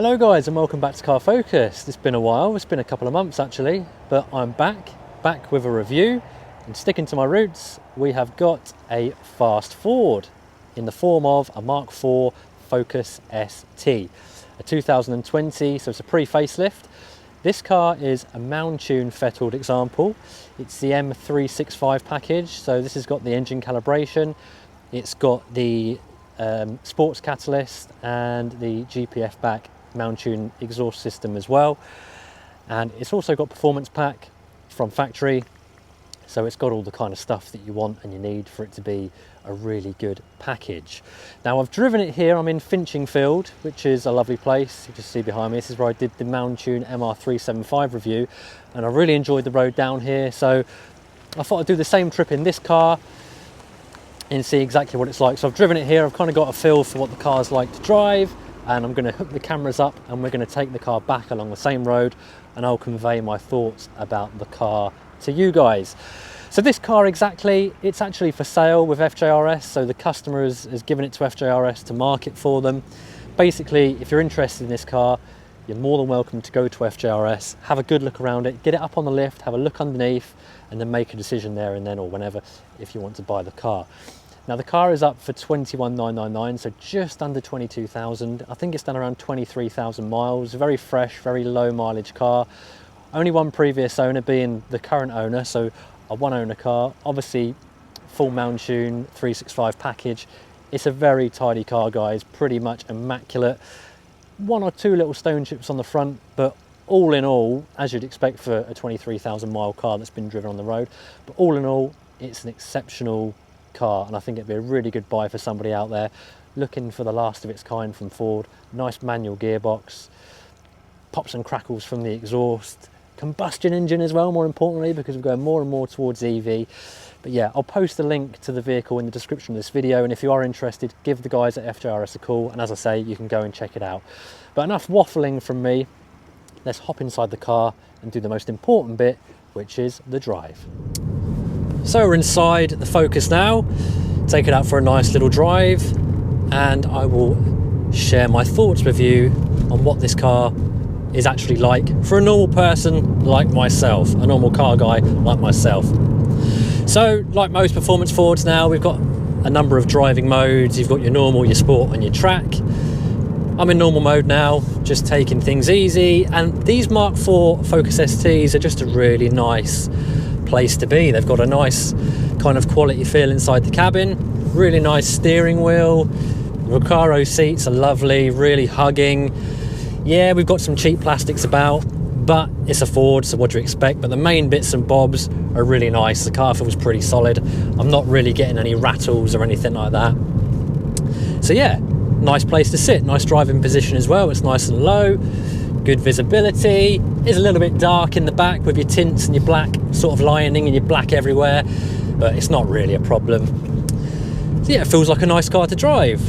Hello guys and welcome back to Car Focus. It's been a while, it's been a couple of months actually, but I'm back with a review, and sticking to my roots, we have got a fast forward in the form of a Mk4 Focus ST, a 2020, so it's a pre-facelift. This car is a Mk4 fettled example. It's the M365 package, so this has got the engine calibration, it's got the sports catalyst and the GPF back Mk4 exhaust system as well, and it's also got performance pack from factory, so it's got all the kind of stuff that you want and you need for it to be a really good package. Now I've driven it here, I'm in Finchingfield, which is a lovely place. You just see behind me, this is where I did the Mk4 MR375 review, and I really enjoyed the road down here, so I thought I'd do the same trip in this car and see exactly what it's like. So I've driven it here, I've kind of got a feel for what the car's like to drive, and I'm going to hook the cameras up and we're going to take the car back along the same road and I'll convey my thoughts about the car to you guys. So this car exactly, it's actually for sale with FJRS, so the customer has given it to FJRS to market for them. Basically, if you're interested in this car, you're more than welcome to go to FJRS, have a good look around it, get it up on the lift, have a look underneath, and then make a decision there and then or whenever if you want to buy the car. Now the car is up for 21,999, so just under 22,000. I think it's done around 23,000 miles. Very fresh, very low mileage car. Only one previous owner being the current owner, so a one owner car. Obviously full Mk4 365 package. It's a very tidy car, guys, pretty much immaculate. One or two little stone chips on the front, but all in all, as you'd expect for a 23,000 mile car that's been driven on the road, but all in all, it's an exceptional car, and I think it'd be a really good buy for somebody out there looking for the last of its kind from Ford. Nice manual gearbox, pops and crackles from the exhaust, combustion engine as well, more importantly, because we're going more and more towards EV. But yeah, I'll post a link to the vehicle in the description of this video, and if you are interested, give the guys at FJRS a call, and as I say, you can go and check it out. But enough waffling from me, let's hop inside the car and do the most important bit, which is the drive. So we're inside the Focus now, take it out for a nice little drive, and I will share my thoughts with you on what this car is actually like for a normal person like myself, a normal car guy like myself. So like most performance Fords now, we've got a number of driving modes. You've got your normal, your sport and your track. I'm in normal mode now, just taking things easy, and these Mk4 Focus STs are just a really nice place to be. They've got a nice kind of quality feel inside the cabin, really nice steering wheel, Recaro seats are lovely, really hugging. Yeah, we've got some cheap plastics about, but it's a Ford, so what do you expect? But the main bits and bobs are really nice. The car feels pretty solid. I'm not really getting any rattles or anything like that. So yeah, nice place to sit, nice driving position as well. It's nice and low, good visibility. It's a little bit dark in the back with your tints and your black sort of lining and your black everywhere, but it's not really a problem. So yeah, it feels like a nice car to drive.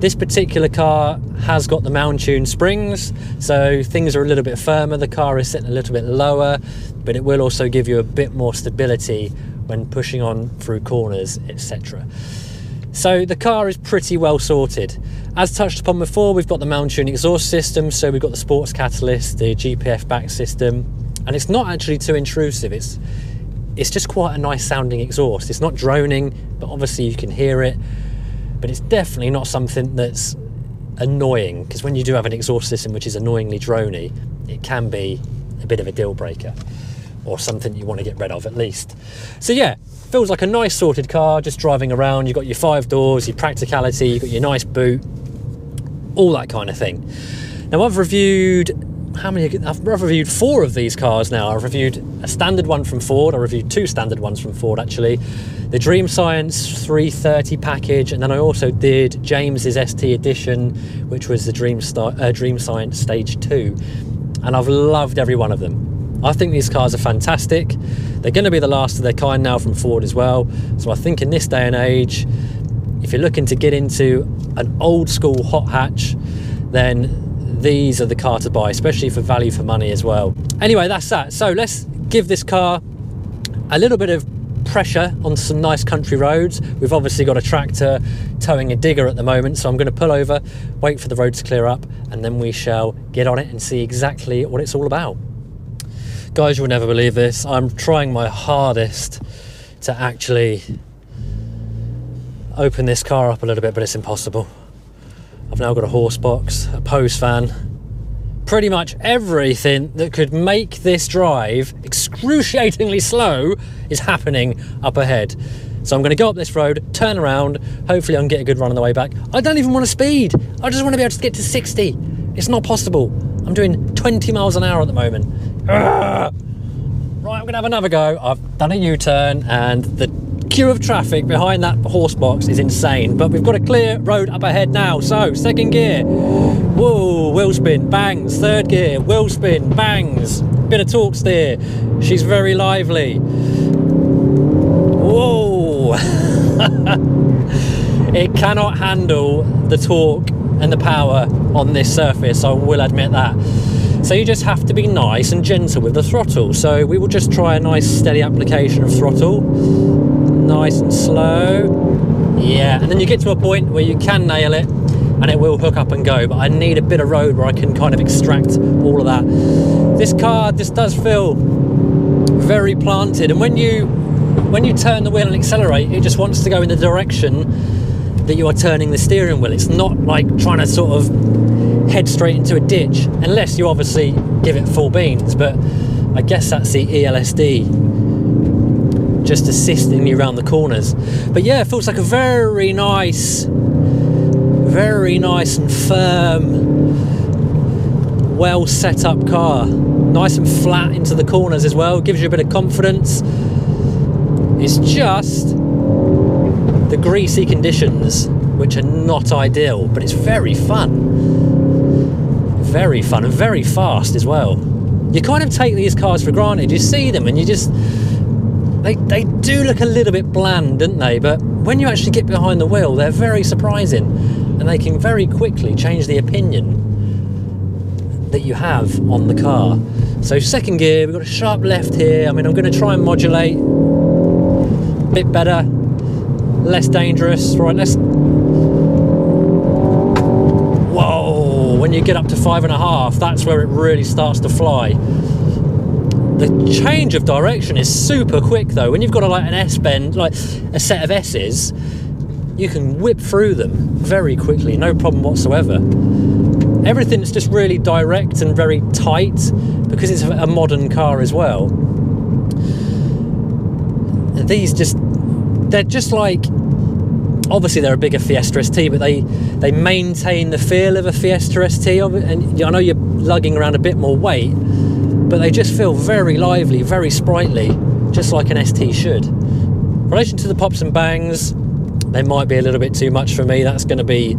This particular car has got the Mk4 springs, so things are a little bit firmer. The car is sitting a little bit lower, but it will also give you a bit more stability when pushing on through corners, etc. So the car is pretty well sorted. As touched upon before, we've got the Mk4 exhaust system, so we've got the sports catalyst, the GPF back system, and it's not actually too intrusive. It's just quite a nice sounding exhaust. It's not droning, but obviously you can hear it, but it's definitely not something that's annoying, because when you do have an exhaust system which is annoyingly drony, it can be a bit of a deal breaker, or something you want to get rid of at least. So yeah, feels like a nice sorted car, just driving around. You've got your 5 doors, your practicality, you've got your nice boot, all that kind of thing. Now I've reviewed, I've reviewed 4 of these cars now. I've reviewed a standard one from Ford, I reviewed 2 standard ones from Ford actually, the Dream Science 330 package, and then I also did James's ST edition, which was the Dream Science Stage 2, and I've loved every one of them. I think these cars are fantastic. They're going to be the last of their kind now from Ford as well, so I think in this day and age, if you're looking to get into an old school hot hatch, then these are the car to buy, especially for value for money as well. Anyway, that's that. So let's give this car a little bit of pressure on some nice country roads. We've obviously got a tractor towing a digger at the moment, so I'm going to pull over, wait for the road to clear up, and then we shall get on it and see exactly what it's all about. Guys, you'll never believe this. I'm trying my hardest to actually open this car up a little bit, but it's impossible. I've now got a horse box, a Pose fan, pretty much everything that could make this drive excruciatingly slow is happening up ahead. So I'm going to go up this road, turn around, hopefully I can get a good run on the way back. I don't even want to speed. I just want to be able to get to 60. It's not possible. I'm doing 20 miles an hour at the moment. Right, I'm going to have another go. I've done a U-turn and the queue of traffic behind that horse box is insane, but we've got a clear road up ahead now. So second gear, whoa, wheel spin, bangs. Third gear, wheel spin, bangs. Bit of torque steer. She's very lively. Whoa. It cannot handle the torque and the power on this surface, I will admit that. So you just have to be nice and gentle with the throttle. So we will just try a nice steady application of throttle. Nice and slow. Yeah, and then you get to a point where you can nail it and it will hook up and go, but I need a bit of road where I can kind of extract all of that. This car just does feel very planted, and when you turn the wheel and accelerate, it just wants to go in the direction that you are turning the steering wheel. It's not like trying to sort of head straight into a ditch, unless you obviously give it full beans, but I guess that's the ELSD just assisting you around the corners. But yeah, it feels like a very nice and firm, well set up car. Nice and flat into the corners as well, gives you a bit of confidence. It's just the greasy conditions which are not ideal, but it's very fun and very fast as well. You kind of take these cars for granted. You see them and you just, they do look a little bit bland, don't they? But when you actually get behind the wheel, they're very surprising, and they can very quickly change the opinion that you have on the car. So second gear, we've got a sharp left here. I mean, I'm going to try and modulate a bit better, less dangerous. Right, let's, whoa, when you get up to 5.5, that's where it really starts to fly. The change of direction is super quick though. When you've got like an S-bend, like a set of S's, you can whip through them very quickly, no problem whatsoever. Everything's just really direct and very tight because it's a modern car as well. And these they're just like, obviously they're a bigger Fiesta ST, but they maintain the feel of a Fiesta ST. And I know you're lugging around a bit more weight, but they just feel very lively, very sprightly, just like an ST should. In relation to the pops and bangs, they might be a little bit too much for me. That's going to be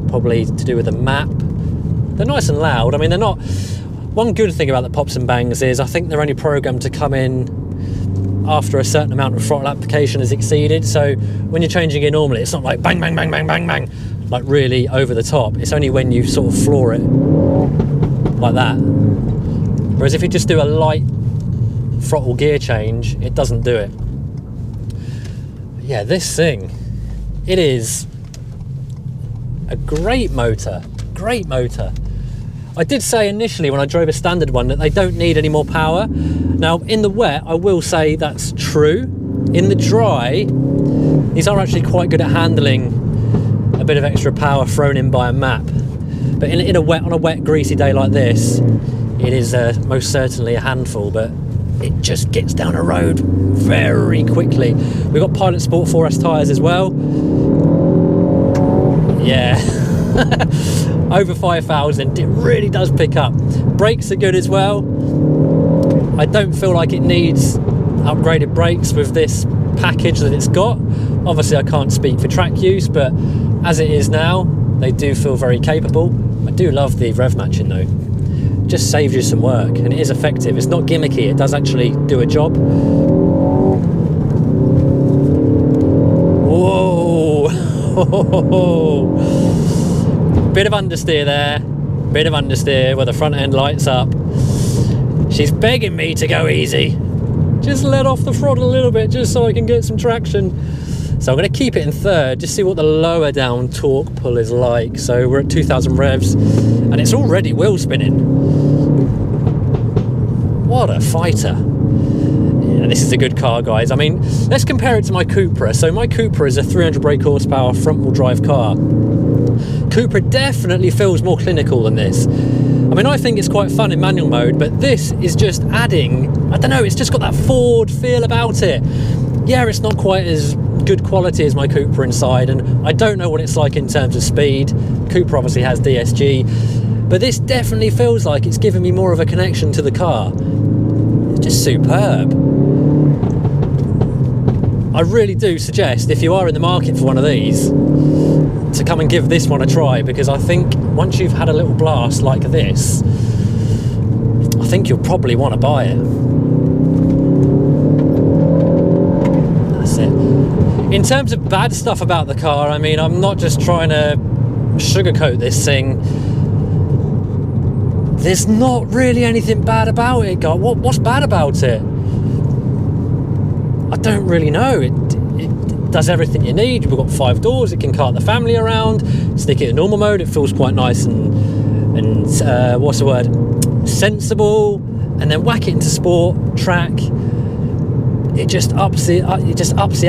probably to do with the map. They're nice and loud. I mean, they're not... One good thing about the pops and bangs is I think they're only programmed to come in after a certain amount of throttle application is exceeded. So when you're changing it normally, it's not like bang, bang, bang, bang, bang, bang, like really over the top. It's only when you sort of floor it like that. Whereas if you just do a light throttle gear change, it doesn't do it. Yeah, this thing, it is a great motor, great motor. I did say initially when I drove a standard one that they don't need any more power. Now in the wet, I will say that's true. In the dry, these are actually quite good at handling a bit of extra power thrown in by a map. But on a wet, greasy day like this, it is most certainly a handful, but it just gets down a road very quickly. We've got Pilot Sport 4S tyres as well. Yeah. Over 5,000, it really does pick up. Brakes are good as well. I don't feel like it needs upgraded brakes with this package that it's got. Obviously I can't speak for track use, but as it is now, they do feel very capable. I do love the rev matching though. It just saves you some work, and it is effective. It's not gimmicky, it does actually do a job. Whoa! Bit of understeer there, bit of understeer where the front end lights up. She's begging me to go easy. just let off the throttle a little bit just so I can get some traction. So I'm going to keep it in third, just see what the lower down torque pull is like. So we're at 2000 revs and it's already wheel spinning. What a fighter. Yeah, this is a good car, guys. I mean, let's compare it to my Cupra. So my Cupra is a 300 brake horsepower front wheel drive car. Cupra definitely feels more clinical than this. I mean, I think it's quite fun in manual mode, but this is just adding, I don't know, it's just got that Ford feel about it. Yeah, it's not quite as good quality as my Cupra inside, and I don't know what it's like in terms of speed. Cupra obviously has DSG, but this definitely feels like it's giving me more of a connection to the car. It's just superb. I really do suggest, if you are in the market for one of these, to come and give this one a try, because I think once you've had a little blast like this, I think you'll probably want to buy it. That's it. In terms of bad stuff about the car, I mean, I'm not just trying to sugarcoat this thing. There's not really anything bad about it, guys. What's bad about it? I don't really know. It does everything you need. We've got 5 doors. It can cart the family around. Stick it in normal mode. It feels quite nice and what's the word? Sensible. And then whack it into sport, track. It just ups the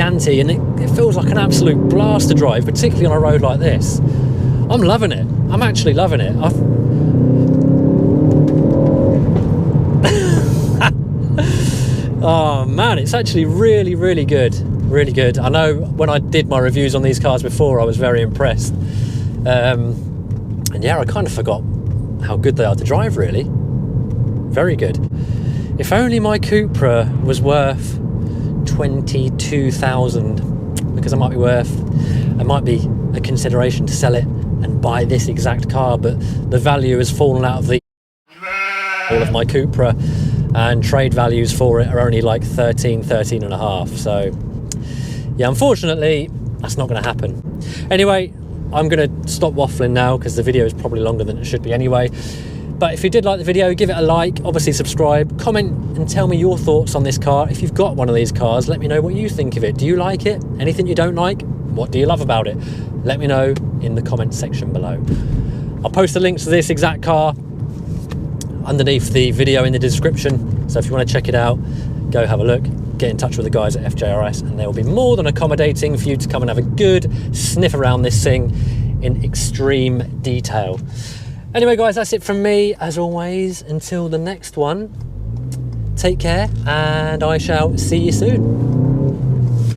ante, and it feels like an absolute blast to drive, particularly on a road like this. I'm loving it. I'm actually loving it. Oh man, it's actually really, really good. Really good. I know when I did my reviews on these cars before, I was very impressed. And yeah, I kind of forgot how good they are to drive, really. Very good. If only my Cupra was worth 22,000, because it might be a consideration to sell it and buy this exact car, but the value has fallen out of all of my Cupra, and trade values for it are only like 13 and a half. So yeah, unfortunately that's not going to happen. Anyway, I'm going to stop waffling now because the video is probably longer than it should be anyway. But if you did like the video, give it a like, obviously subscribe, comment and tell me your thoughts on this car. If you've got one of these cars, let me know what you think of it. Do you like it? Anything you don't like? What do you love about it? Let me know in the comment section below. I'll post the links to this exact car underneath the video in the description. So if you want to check it out, go have a look. Get in touch with the guys at FJRS and they'll be more than accommodating for you to come and have a good sniff around this thing in extreme detail. Anyway guys, that's it from me as always. Until the next one, take care and I shall see you soon.